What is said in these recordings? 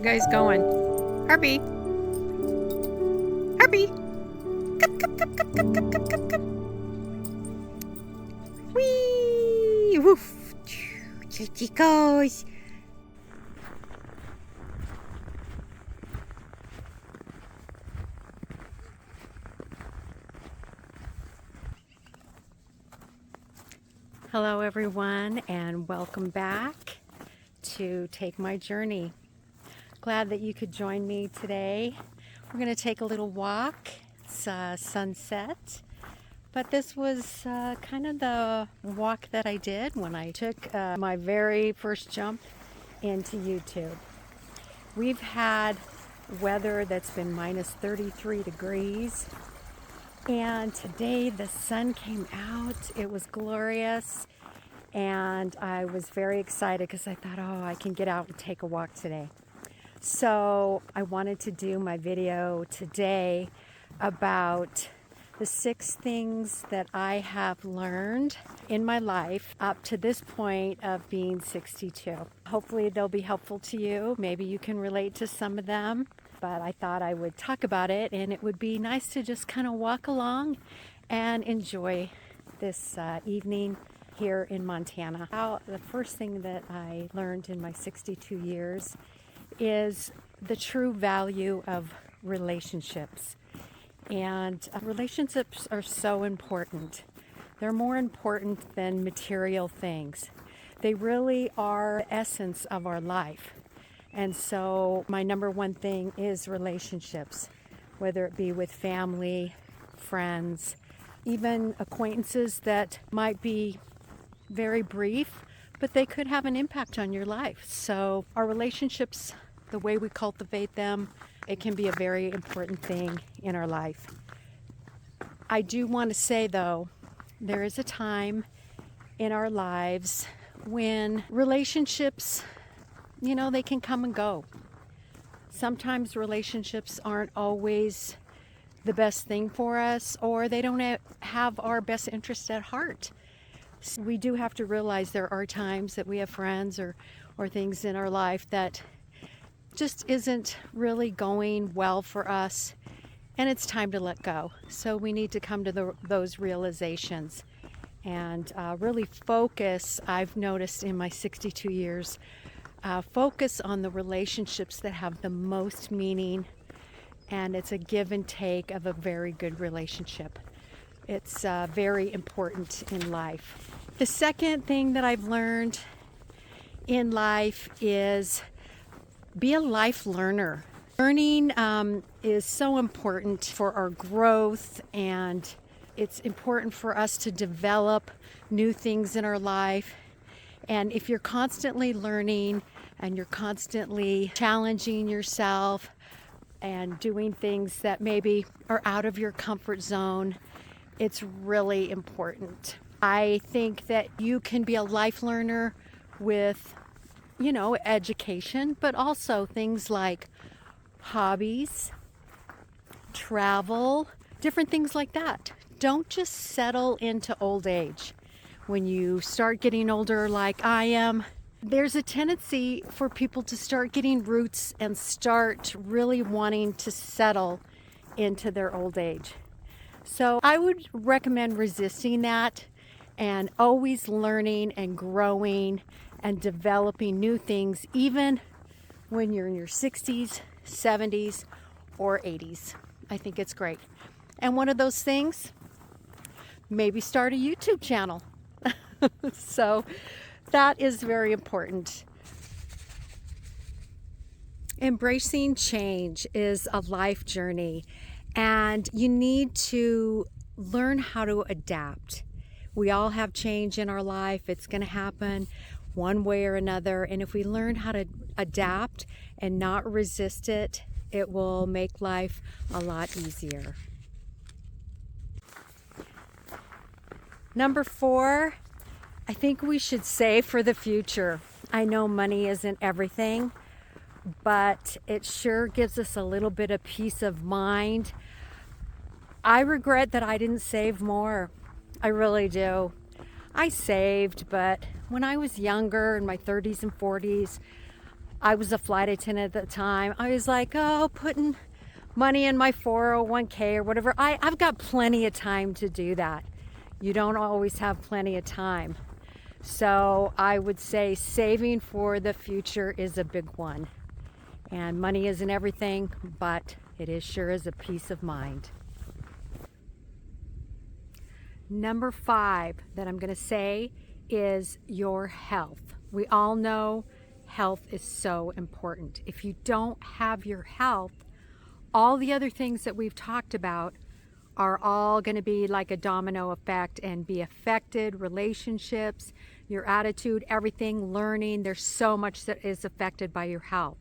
guys going? Harpy! Harpy! Cup, cup, cup, cup, cup, cup, cup, cup, cup. Whee! Woof! Here she goes! Hello everyone, and welcome back to Take My Journey. Glad that you could join me today. We're going to take a little walk. It's sunset, but this was kind of the walk that I did when I took my very first jump into YouTube. We've had weather that's been minus 33 degrees. And today the sun came out. It was glorious, and I was very excited because I thought, oh, I can get out and take a walk today. So I wanted to do my video today about the 6 things that I have learned in my life up to this point of being 62. Hopefully they'll be helpful to you. Maybe you can relate to some of them. But I thought I would talk about it, and it would be nice to just kind of walk along and enjoy this evening here in Montana. The first thing that I learned in my 62 years is the true value of relationships. And relationships are so important. They're more important than material things. They really are the essence of our life. And so my number one thing is relationships, whether it be with family, friends, even acquaintances that might be very brief, but they could have an impact on your life. So our relationships, the way we cultivate them, it can be a very important thing in our life. I do want to say, though, there is a time in our lives when relationships, they can come and go. Sometimes relationships aren't always the best thing for us, or they don't have our best interest at heart. So we do have to realize there are times that we have friends or things in our life that just isn't really going well for us, and it's time to let go. So we need to come to those realizations and really focus. I've noticed in my 62 years, focus on the relationships that have the most meaning, and it's a give and take of a very good relationship. It's very important in life. The second thing that I've learned in life is be a life learner. Learning is so important for our growth, and it's important for us to develop new things in our life. And if you're constantly learning and you're constantly challenging yourself and doing things that maybe are out of your comfort zone, it's really important. I think that you can be a life learner with, education, but also things like hobbies, travel, different things like that. Don't just settle into old age. When you start getting older like I am, there's a tendency for people to start getting roots and start really wanting to settle into their old age. So I would recommend resisting that and always learning and growing and developing new things, even when you're in your 60s, 70s, or 80s. I think it's great. And one of those things, maybe start a YouTube channel. So that is very important. Embracing change is a life journey, and you need to learn how to adapt. We all have change in our life. It's going to happen one way or another, and if we learn how to adapt and not resist it, it will make life a lot easier. Number 4, I think we should save for the future. I know money isn't everything, but it sure gives us a little bit of peace of mind. I regret that I didn't save more. I really do. I saved, but when I was younger, in my 30s and 40s, I was a flight attendant at the time. I was like, oh, putting money in my 401k or whatever. I've got plenty of time to do that. You don't always have plenty of time. So I would say saving for the future is a big one. And money isn't everything, but it is sure is a peace of mind. Number 5 that I'm going to say is your health. We all know health is so important. If you don't have your health, all the other things that we've talked about are all going to be like a domino effect and be affected. Relationships, your attitude, everything, learning. There's so much that is affected by your health.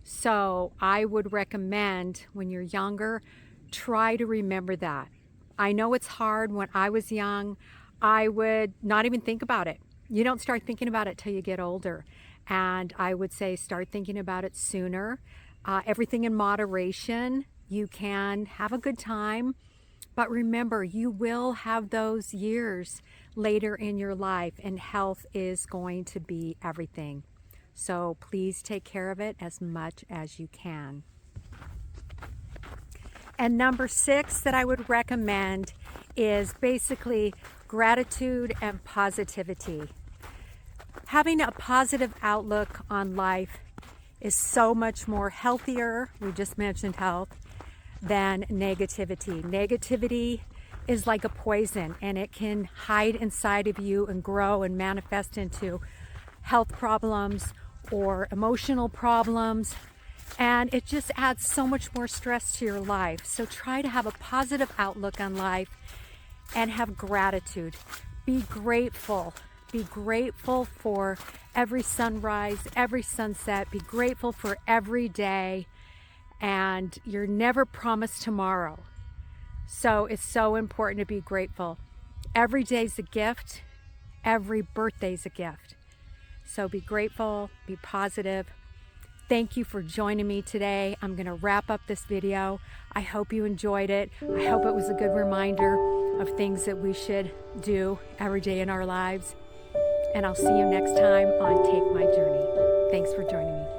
So I would recommend when you're younger, try to remember that. I know it's hard. When I was young, I would not even think about it. You don't start thinking about it till you get older. And I would say start thinking about it sooner. Everything in moderation. You can have a good time. But remember, you will have those years later in your life, and health is going to be everything. So please take care of it as much as you can. And number 6 that I would recommend is basically gratitude and positivity. Having a positive outlook on life is so much more healthier, we just mentioned health, than negativity. Negativity is like a poison, and it can hide inside of you and grow and manifest into health problems or emotional problems, and it just adds so much more stress to your life. So try to have a positive outlook on life and have gratitude. Be grateful. Be grateful for every sunrise, every sunset. Be grateful for every day, and you're never promised tomorrow. So it's so important to be grateful. Every day's a gift. Every birthday's a gift. So be grateful, be positive. Thank you for joining me today. I'm going to wrap up this video. I hope you enjoyed it. I hope it was a good reminder of things that we should do every day in our lives. And I'll see you next time on Take My Journey. Thanks for joining me.